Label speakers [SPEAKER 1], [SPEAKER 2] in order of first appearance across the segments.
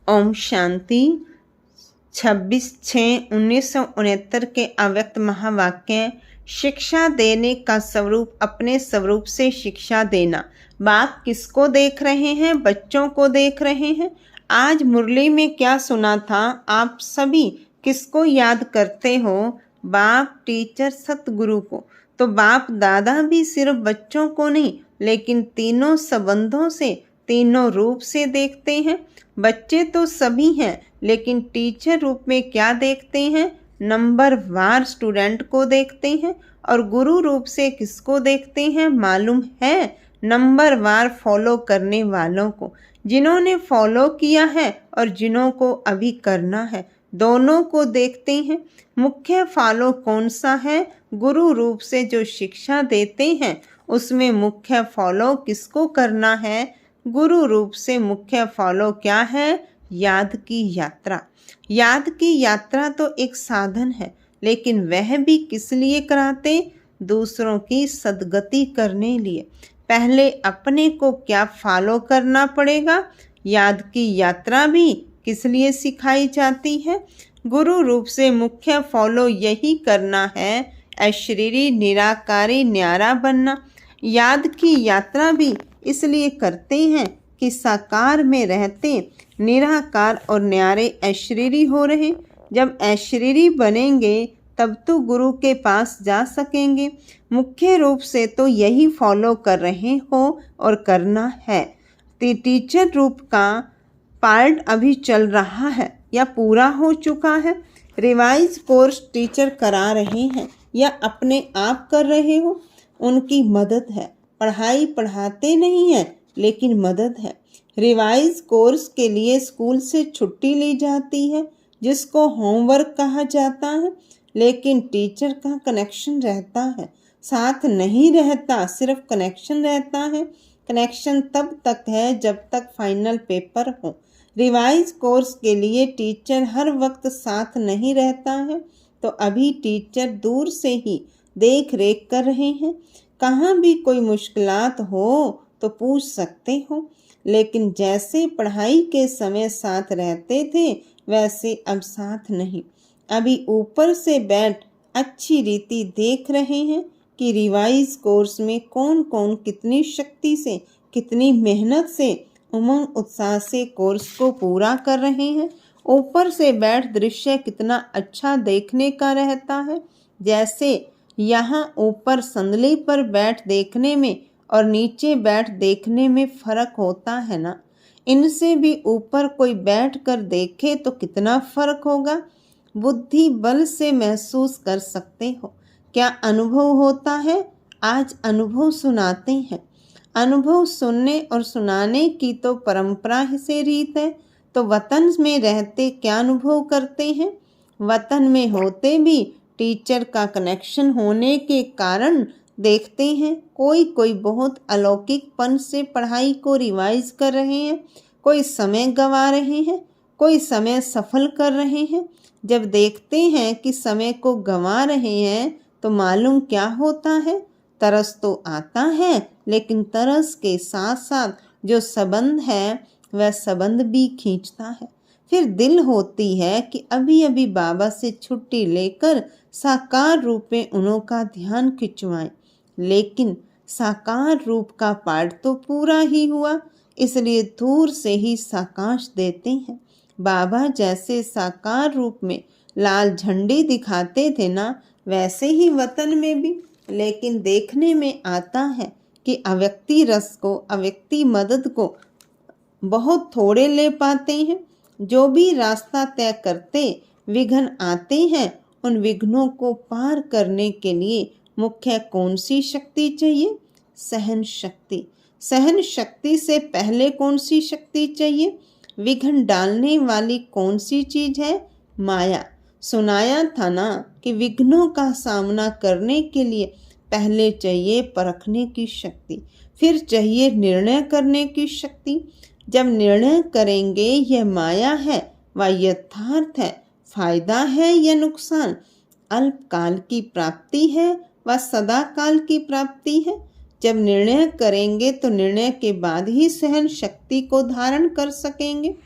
[SPEAKER 1] ओम शांति। 26/6/1969 के अव्यक्त महावाक्य। शिक्षा देने का स्वरूप अपने स्वरूप से शिक्षा देना। बाप किसको देख रहे हैं? बच्चों को देख रहे हैं। आज मुरली में क्या सुना था? आप सभी किसको याद करते हो? बाप, टीचर, सतगुरु को। तो बाप दादा भी सिर्फ बच्चों को नहीं, लेकिन तीनों संबंधों से, तीनों रूप से देखते हैं। बच्चे तो सभी हैं, लेकिन टीचर रूप में क्या देखते हैं? नंबर वार स्टूडेंट को देखते हैं। और गुरु रूप से किसको देखते हैं मालूम है? नंबर वार फॉलो करने वालों को, जिन्होंने फॉलो किया है और जिन्हों को अभी करना है, दोनों को देखते हैं। मुख्य फॉलो कौन सा है? गुरु रूप से जो शिक्षा देते हैं, उसमें मुख्य फॉलो किसको करना है? गुरु रूप से मुख्य फॉलो क्या है? याद की यात्रा। याद की यात्रा तो एक साधन है, लेकिन वह भी किस लिए कराते? दूसरों की सद्गति करने लिए। पहले अपने को क्या फॉलो करना पड़ेगा? याद की यात्रा भी किस लिए सिखाई जाती है? गुरु रूप से मुख्य फॉलो यही करना है, अशरीरी, निराकारी, न्यारा बनना। याद की यात्रा भी इसलिए करते हैं कि साकार में रहते निराकार और न्यारे अशरीरी हो रहे। जब अशरीरी बनेंगे तब तो गुरु के पास जा सकेंगे। मुख्य रूप से तो यही फॉलो कर रहे हो और करना है। टीचर रूप का पार्ट अभी चल रहा है या पूरा हो चुका है? रिवाइज कोर्स टीचर करा रहे हैं या अपने आप कर रहे हो? उनकी मदद है। पढ़ाई पढ़ाते नहीं है, लेकिन मदद है। रिवाइज कोर्स के लिए स्कूल से छुट्टी ली जाती है, जिसको होमवर्क कहा जाता है, लेकिन टीचर का कनेक्शन रहता है, साथ नहीं रहता, सिर्फ कनेक्शन रहता है। कनेक्शन तब तक है जब तक फाइनल पेपर हो। रिवाइज कोर्स के लिए टीचर हर वक्त साथ नहीं रहता है, तो अभी टीचर दूर से ही देख रेख कर रहे हैं। कहाँ भी कोई मुश्किलात हो तो पूछ सकते हो, लेकिन जैसे पढ़ाई के समय साथ रहते थे, वैसे अब साथ नहीं। अभी ऊपर से बैठ अच्छी रीति देख रहे हैं कि रिवाइज कोर्स में कौन कौन कितनी शक्ति से, कितनी मेहनत से, उमंग उत्साह से कोर्स को पूरा कर रहे हैं। ऊपर से बैठ दृश्य कितना अच्छा देखने का रहता है। जैसे यहाँ ऊपर संदली पर बैठ देखने में और नीचे बैठ देखने में फर्क होता है ना। इनसे भी ऊपर कोई बैठ कर देखे तो कितना फर्क होगा। बुद्धि बल से महसूस कर सकते हो। क्या अनुभव होता है? आज अनुभव सुनाते हैं। अनुभव सुनने और सुनाने की तो परंपरा से रीत है। तो वतन में रहते क्या अनुभव करते हैं? वतन में होते भी टीचर का कनेक्शन होने के कारण देखते हैं। कोई कोई बहुत अलौकिकपन से पढ़ाई को रिवाइज कर रहे हैं, कोई समय गंवा रहे हैं, कोई समय सफल कर रहे हैं। जब देखते हैं कि समय को गंवा रहे हैं तो मालूम क्या होता है? तरस तो आता है, लेकिन तरस के साथ साथ जो संबंध है वह संबंध भी खींचता है। फिर दिल होती है कि अभी अभी बाबा से छुट्टी लेकर साकार रूप में उन्हों का ध्यान खिंचवाएं, लेकिन साकार रूप का पाठ तो पूरा ही हुआ, इसलिए दूर से ही साकाश देते हैं। बाबा जैसे साकार रूप में लाल झंडे दिखाते थे ना, वैसे ही वतन में भी। लेकिन देखने में आता है कि अव्यक्ति रस को, अव्यक्ति मदद को बहुत थोड़े ले पाते हैं। जो भी रास्ता तय करते विघ्न आते हैं, उन विघ्नों को पार करने के लिए मुख्य कौन सी शक्ति चाहिए? सहन शक्ति। सहन शक्ति से पहले कौन सी शक्ति चाहिए? विघ्न डालने वाली कौन सी चीज है? माया। सुनाया था ना कि विघ्नों का सामना करने के लिए पहले चाहिए परखने की शक्ति, फिर चाहिए निर्णय करने की शक्ति। जब निर्णय करेंगे यह माया है व यथार्थ है, फायदा है या नुकसान, अल्पकाल की प्राप्ति है व सदा काल की प्राप्ति है। जब निर्णय करेंगे तो निर्णय के बाद ही सहन शक्ति को धारण कर सकेंगे।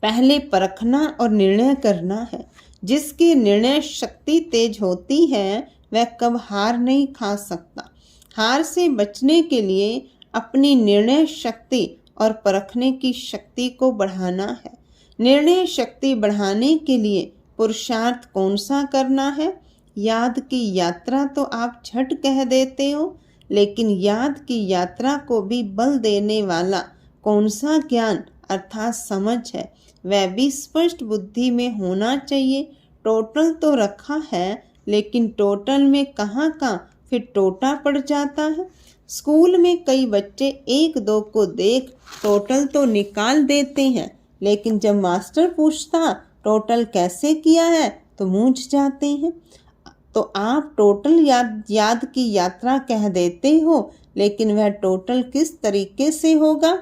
[SPEAKER 1] पहले परखना और निर्णय करना है। जिसकी निर्णय शक्ति तेज होती है वह कब हार नहीं खा सकता। हार से बचने के लिए अपनी निर्णय शक्ति और परखने की शक्ति को बढ़ाना है। निर्णय शक्ति बढ़ाने के लिए पुरुषार्थ कौन सा करना है? याद की यात्रा तो आप झट कह देते हो, लेकिन याद की यात्रा को भी बल देने वाला कौन सा ज्ञान अर्थात समझ है, वह भी स्पष्ट बुद्धि में होना चाहिए। टोटल तो रखा है, लेकिन टोटल में कहाँ फिर टोटा पड़ जाता है। स्कूल में कई बच्चे एक दो को देख टोटल तो निकाल देते हैं, लेकिन जब मास्टर पूछता टोटल कैसे किया है तो मूंझ जाते हैं। तो आप टोटल याद की यात्रा कह देते हो, लेकिन वह टोटल किस तरीके से होगा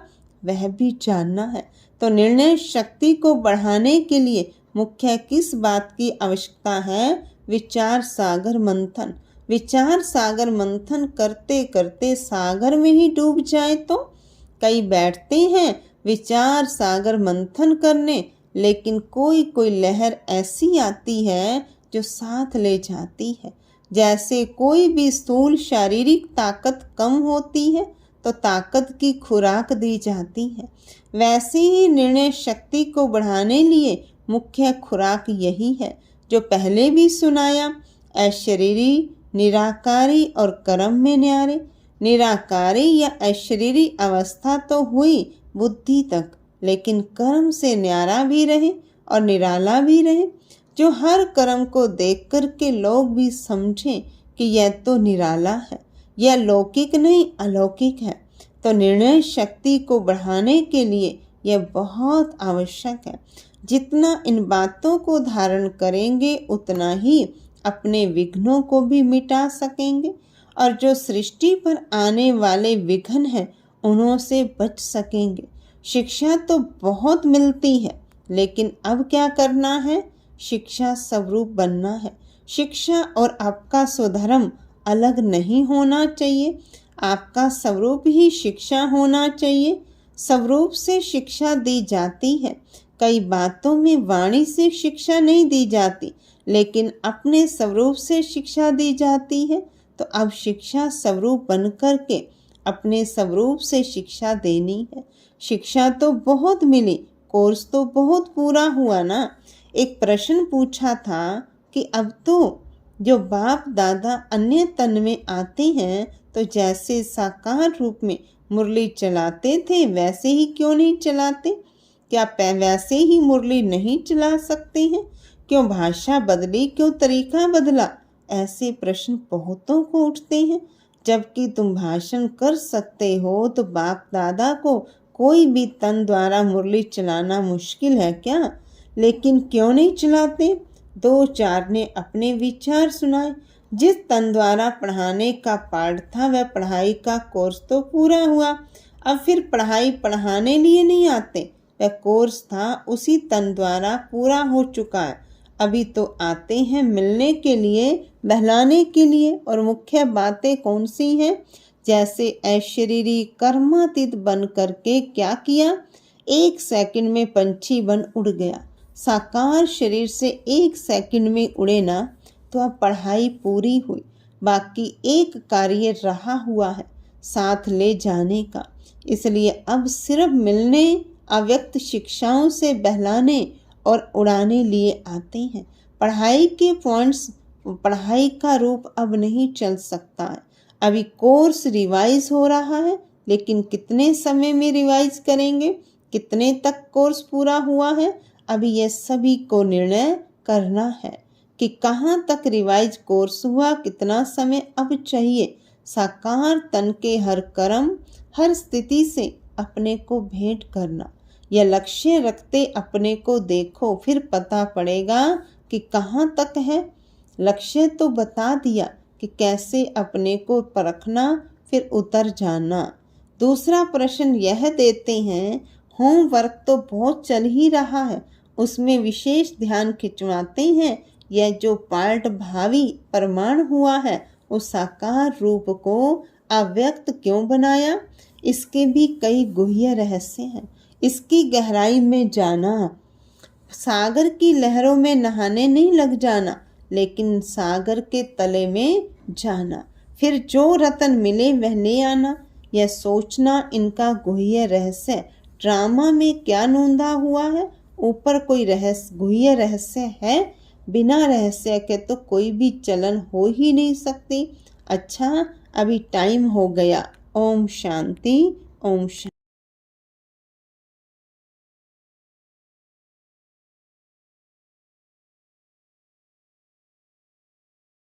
[SPEAKER 1] वह भी जानना है। तो निर्णय शक्ति को बढ़ाने के लिए मुख्य किस बात की आवश्यकता है? विचार सागर मंथन। विचार सागर मंथन करते करते सागर में ही डूब जाए तो? कई बैठते हैं विचार सागर मंथन करने, लेकिन कोई कोई लहर ऐसी आती है जो साथ ले जाती है। जैसे कोई भी स्थूल शारीरिक ताकत कम होती है तो ताकत की खुराक दी जाती है, वैसे ही निर्णय शक्ति को बढ़ाने लिए मुख्य खुराक यही है जो पहले भी सुनाया। अशरीरी, निराकारी और कर्म में न्यारे। निराकारी या अशरीरी अवस्था तो हुई बुद्धि तक, लेकिन कर्म से न्यारा भी रहे और निराला भी रहे, जो हर कर्म को देख कर के लोग भी समझें कि यह तो निराला है, यह लौकिक नहीं अलौकिक है। तो निर्णय शक्ति को बढ़ाने के लिए यह बहुत आवश्यक है। जितना इन बातों को धारण करेंगे उतना ही अपने विघ्नों को भी मिटा सकेंगे, और जो सृष्टि पर आने वाले विघ्न हैं उन्हों से बच सकेंगे। शिक्षा तो बहुत मिलती है, लेकिन अब क्या करना है? शिक्षा स्वरूप बनना है। शिक्षा और आपका स्वधर्म अलग नहीं होना चाहिए, आपका स्वरूप ही शिक्षा होना चाहिए। स्वरूप से शिक्षा दी जाती है। कई बातों में वाणी से शिक्षा नहीं दी जाती, लेकिन अपने स्वरूप से शिक्षा दी जाती है। तो अब शिक्षा स्वरूप बन कर के अपने स्वरूप से शिक्षा देनी है। शिक्षा तो बहुत मिली, कोर्स तो बहुत पूरा हुआ ना। एक प्रश्न पूछा था कि अब तो जो बाप दादा अन्य तन में आते हैं तो जैसे साकार रूप में मुरली चलाते थे वैसे ही क्यों नहीं चलाते? क्या वैसे ही मुरली नहीं चला सकते हैं? क्यों भाषा बदली, क्यों तरीका बदला? ऐसे प्रश्न बहुतों को उठते हैं। जबकि तुम भाषण कर सकते हो तो बाप दादा को कोई भी तन द्वारा मुरली चलाना मुश्किल है क्या? लेकिन क्यों नहीं चलाते? दो चार ने अपने विचार सुनाए। जिस तन द्वारा पढ़ाने का पाठ था वह पढ़ाई का कोर्स तो पूरा हुआ, अब फिर पढ़ाई पढ़ाने लिए नहीं आते। वह कोर्स था उसी तन द्वारा पूरा हो चुका है, अभी तो आते हैं मिलने के लिए, बहलाने के लिए। और मुख्य बातें कौन सी हैं? जैसे अशरीरी कर्मातीत बन करके क्या किया? 1 सेकंड में पंछी बन उड़ गया। साकार शरीर से 1 सेकंड में उड़े ना तो अब पढ़ाई पूरी हुई। बाकी एक कार्य रहा हुआ है साथ ले जाने का। इसलिए अब सिर्फ मिलने, अव्यक्त शिक्षाओं से बहलाने और उड़ाने लिए आते हैं। पढ़ाई के पॉइंट्स, पढ़ाई का रूप अब नहीं चल सकता है। अभी कोर्स रिवाइज हो रहा है, लेकिन कितने समय में रिवाइज करेंगे, कितने तक कोर्स पूरा हुआ है, अभी यह सभी को निर्णय करना है कि कहाँ तक रिवाइज कोर्स हुआ, कितना समय अब चाहिए। साकार तन के हर कर्म, हर स्थिति से अपने को भेंट करना, यह लक्ष्य रखते अपने को देखो, फिर पता पड़ेगा कि कहाँ तक है। लक्ष्य तो बता दिया कि कैसे अपने को परखना, फिर उतर जाना। दूसरा प्रश्न यह देते हैं, होमवर्क तो बहुत चल ही रहा है, उसमें विशेष ध्यान खिंचवाते हैं। यह जो पार्ट भावी प्रमाण हुआ है उस साकार रूप को अव्यक्त क्यों बनाया? इसके भी कई गुह्य रहस्य हैं। इसकी गहराई में जाना सागर की लहरों में नहाने नहीं लग जाना, लेकिन सागर के तले में जाना। फिर जो रतन मिले वह ले आना। यह सोचना इनका गुह्य रहस्य। ड्रामा में क्या नूंदा हुआ है? ऊपर कोई रहस्य, गुह्य रहस्य है। बिना रहस्य के तो कोई भी चलन हो ही नहीं सकती। अच्छा, अभी टाइम हो गया। ओम शांति, ओम शांति।